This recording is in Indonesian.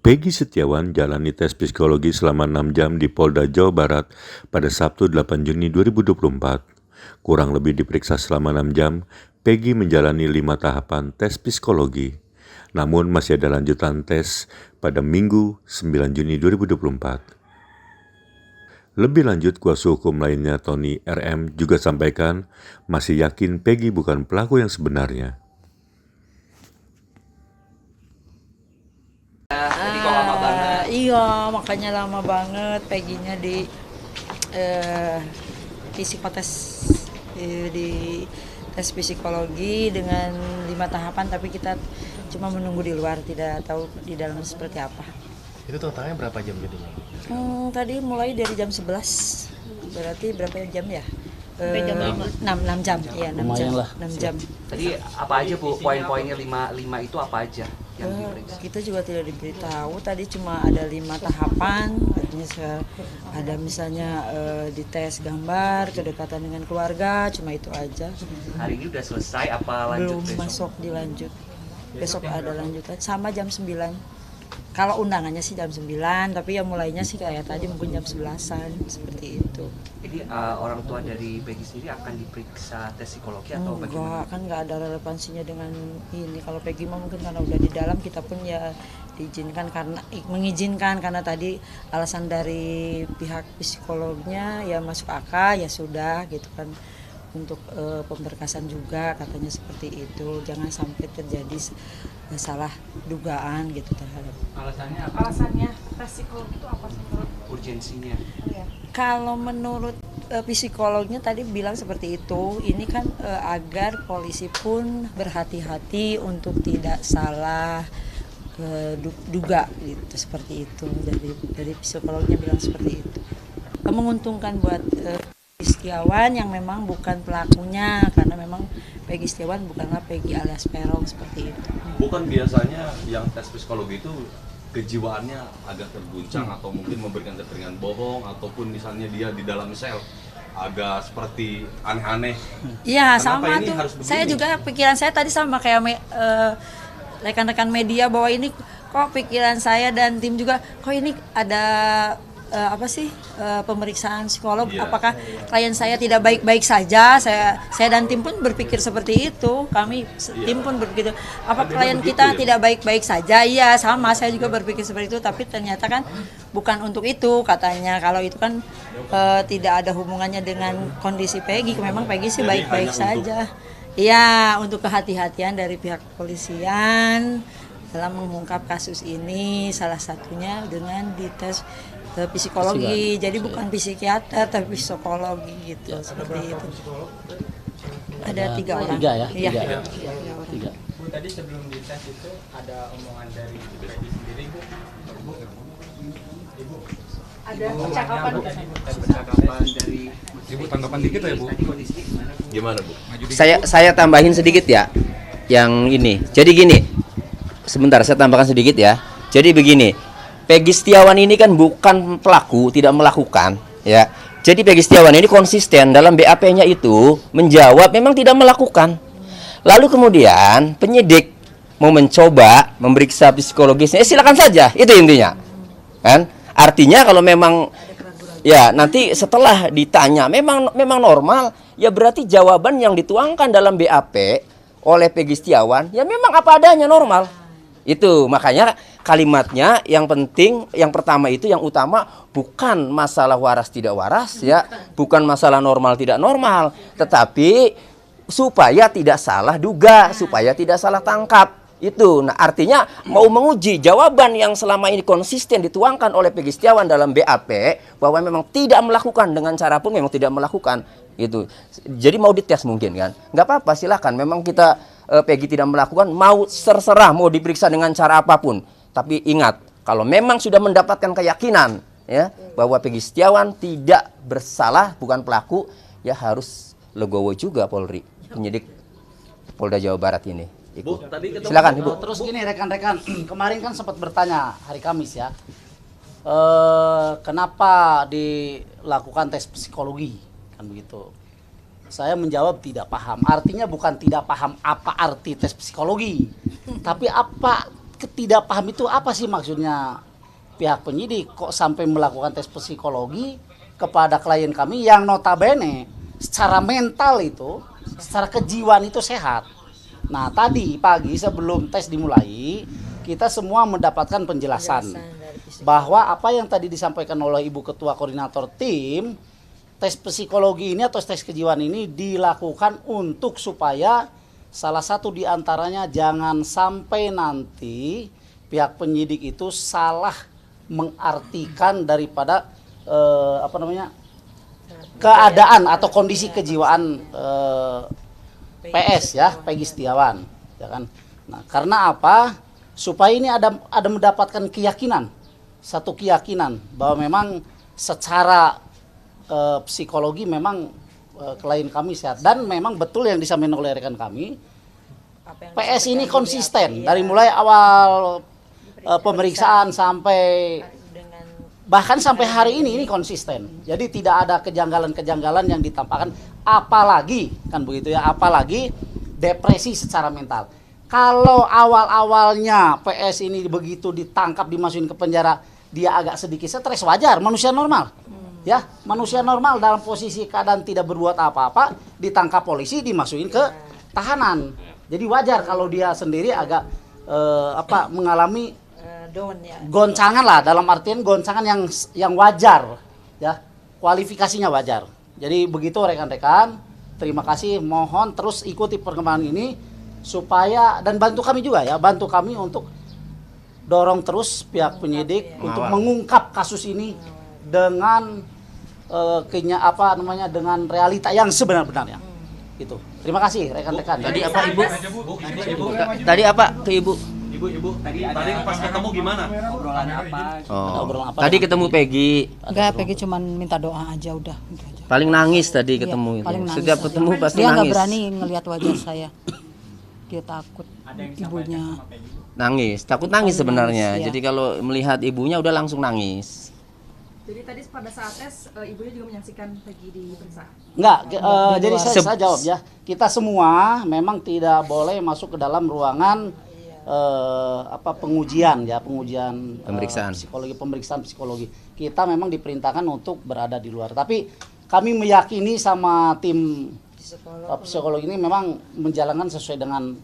Peggy Setiawan jalani tes psikologi selama 6 jam di Polda Jawa Barat pada Sabtu 8 Juni 2024. Kurang lebih diperiksa selama 6 jam, Peggy menjalani 5 tahapan tes psikologi. Namun masih ada lanjutan tes pada Minggu 9 Juni 2024. Lebih lanjut, kuasa hukum lainnya Tony RM juga sampaikan masih yakin Peggy bukan pelaku yang sebenarnya. Jadi kok lama banget? Iya, makanya lama banget Peggy-nya di psikotes di tes psikologi dengan 5 tahapan, tapi kita cuma menunggu di luar, tidak tahu di dalam seperti apa. Itu totalnya berapa jam jadinya? Tadi mulai dari jam 11, berarti berapa jam ya? Sampai jam 6 jam, ya 6 jam. 6 jam. Tadi apa aja Bu, poin-poinnya 5 itu apa aja yang diperiksa? Kita juga tidak diberitahu, tadi cuma ada 5 tahapan, ada misalnya dites gambar, kedekatan dengan keluarga, cuma itu aja. Hari ini udah selesai apa lanjut Belum besok? masuk dilanjut, besok ada lanjutan sama jam 9. Kalau undangannya sih jam 9, tapi ya mulainya sih kayak tadi mungkin jam 11-an, seperti itu. Jadi orang tua dari Peggy sendiri akan diperiksa tes psikologi atau bagaimana? Enggak, kan nggak ada relevansinya dengan ini. Kalau Peggy mah mungkin karena udah di dalam, kita pun ya diizinkan karena mengizinkan karena tadi alasan dari pihak psikolognya ya masuk akal, ya sudah gitu kan. Untuk pemberkasan juga katanya seperti itu, jangan sampai terjadi salah dugaan gitu terhadap. Alasannya apa? Alasannya tes psikologi itu apa sih? Urgensinya. Kalau menurut psikolognya tadi bilang seperti itu, ini kan agar polisi pun berhati-hati untuk tidak salah duga gitu, seperti itu. Dari psikolognya bilang seperti itu. Menguntungkan buat Setiawan yang memang bukan pelakunya, karena memang Peggy Setiawan bukanlah Peggy alias Peron seperti itu. Bukan biasanya yang tes psikologi itu kejiwaannya agak terguncang atau mungkin memberikan keterangan bohong ataupun misalnya dia di dalam sel agak seperti aneh-aneh. Iya, Kenapa sama ini tuh. harus begini? Saya juga pikiran saya tadi sama kayak rekan-rekan media bahwa ini kok pikiran saya dan tim juga kok ini ada pemeriksaan psikolog, apakah klien saya tidak baik-baik saja. Saya dan tim pun berpikir seperti itu, tim pun berpikir apa klien kita tidak baik-baik saja. Iya, sama, saya juga berpikir seperti itu, tapi ternyata kan bukan untuk itu katanya. Kalau itu kan tidak ada hubungannya dengan kondisi Peggy, memang Peggy sih baik-baik saja. Iya, untuk kehati-hatian dari pihak kepolisian dalam mengungkap kasus ini, salah satunya dengan dites psikologi. Jadi bukan psikiater tapi psikologi gitu, seperti itu. Ada 3 orang. 3 ya? Iya. 3. Bu, tadi sebelum dites itu ada omongan dari Peggy sendiri, Bu. Ibu. Ada percakapan dari Ibu tanggapan dikit ya, Bu. Tadi kondisinya gimana Bu? Gimana, Bu? Saya tambahin sedikit ya. Yang ini. Jadi gini. Sebentar saya tambahkan sedikit ya. Jadi begini. Peggy Setiawan ini kan bukan pelaku, tidak melakukan, ya. Jadi Peggy Setiawan ini konsisten dalam BAP-nya itu menjawab memang tidak melakukan. Lalu kemudian penyidik mau mencoba memeriksa psikologisnya, silakan saja, itu intinya. Kan? Artinya kalau memang ya nanti setelah ditanya memang normal, ya berarti jawaban yang dituangkan dalam BAP oleh Peggy Setiawan ya memang apa adanya normal. Itu makanya kalimatnya yang penting, yang pertama itu yang utama bukan masalah waras tidak waras ya, bukan masalah normal tidak normal, tetapi supaya tidak salah duga, supaya tidak salah tangkap. Itu. Nah, artinya mau menguji jawaban yang selama ini konsisten dituangkan oleh Peggy Setiawan dalam BAP bahwa memang tidak melakukan dengan cara pun memang tidak melakukan. Itu. Jadi mau dites mungkin kan? Nggak apa-apa, silakan. Memang kita Peggy tidak melakukan, mau terserah mau diperiksa dengan cara apapun. Tapi ingat, kalau memang sudah mendapatkan keyakinan ya bahwa Peggy Setiawan tidak bersalah, bukan pelaku, ya harus legowo juga Polri, penyidik Polda Jawa Barat ini. Bu, tadi Silakan Ibu. Terus gini rekan-rekan, kemarin kan sempat bertanya hari Kamis ya, kenapa dilakukan tes psikologi kan begitu. Saya menjawab tidak paham. Artinya bukan tidak paham apa arti tes psikologi, tapi apa tidak paham itu apa sih maksudnya pihak penyidik kok sampai melakukan tes psikologi kepada klien kami yang notabene secara mental itu, secara kejiwaan itu sehat. Nah tadi pagi sebelum tes dimulai, kita semua mendapatkan penjelasan bahwa apa yang tadi disampaikan oleh Ibu Ketua Koordinator Tim, tes psikologi ini atau tes kejiwaan ini dilakukan untuk supaya salah satu diantaranya jangan sampai nanti pihak penyidik itu salah mengartikan daripada keadaan atau kondisi kejiwaan PS ya, Peggy Setiawan, ya kan. Nah, karena apa? Supaya ini ada mendapatkan keyakinan, satu keyakinan bahwa memang secara psikologi memang klien kami sehat dan memang betul yang disampaikan oleh rekan kami. PS ini konsisten dari mulai awal pemeriksaan sampai bahkan sampai hari ini konsisten. Jadi tidak ada kejanggalan-kejanggalan yang ditampakkan, apalagi kan begitu ya, apalagi depresi secara mental. Kalau awal-awalnya PS ini begitu ditangkap dimasukin ke penjara, dia agak sedikit stres, wajar, manusia normal. Ya, manusia normal dalam posisi keadaan tidak berbuat apa-apa, ditangkap polisi, dimasukin ke tahanan. Jadi wajar kalau dia sendiri agak mengalami goncangan lah, dalam artian goncangan yang wajar ya, kualifikasinya wajar. Jadi begitu rekan-rekan, terima kasih, mohon terus ikuti perkembangan ini supaya dan bantu kami juga ya, bantu kami untuk dorong terus pihak penyidik untuk mengungkap kasus ini dengan dengan realita yang sebenar-benarnya. Itu. Terima kasih rekan-rekan. Tadi apa Ibu? Tadi apa ke Ibu? Ibu, tadi pas ketemu gimana? Obrolan apa? Obrolan apa? Tadi ketemu Peggy. Enggak, Peggy cuman minta doa aja udah. Gitu aja. Paling nangis tadi ketemu itu. Paling nangis. Setiap ketemu pasti dia nangis. nggak berani ngelihat wajah saya. Dia takut ibunya. Nangis, takut nangis Paling sebenarnya. nangis, ya. Jadi kalau melihat ibunya udah langsung nangis. Jadi tadi pada saat tes ibunya juga menyaksikan Peggy diperiksa. Enggak, jadi saya jawab ya. Kita semua memang tidak boleh masuk ke dalam ruangan pengujian Pemeriksaan. pemeriksaan psikologi. Kita memang diperintahkan untuk berada di luar. Tapi kami meyakini sama tim psikologi ini memang menjalankan sesuai dengan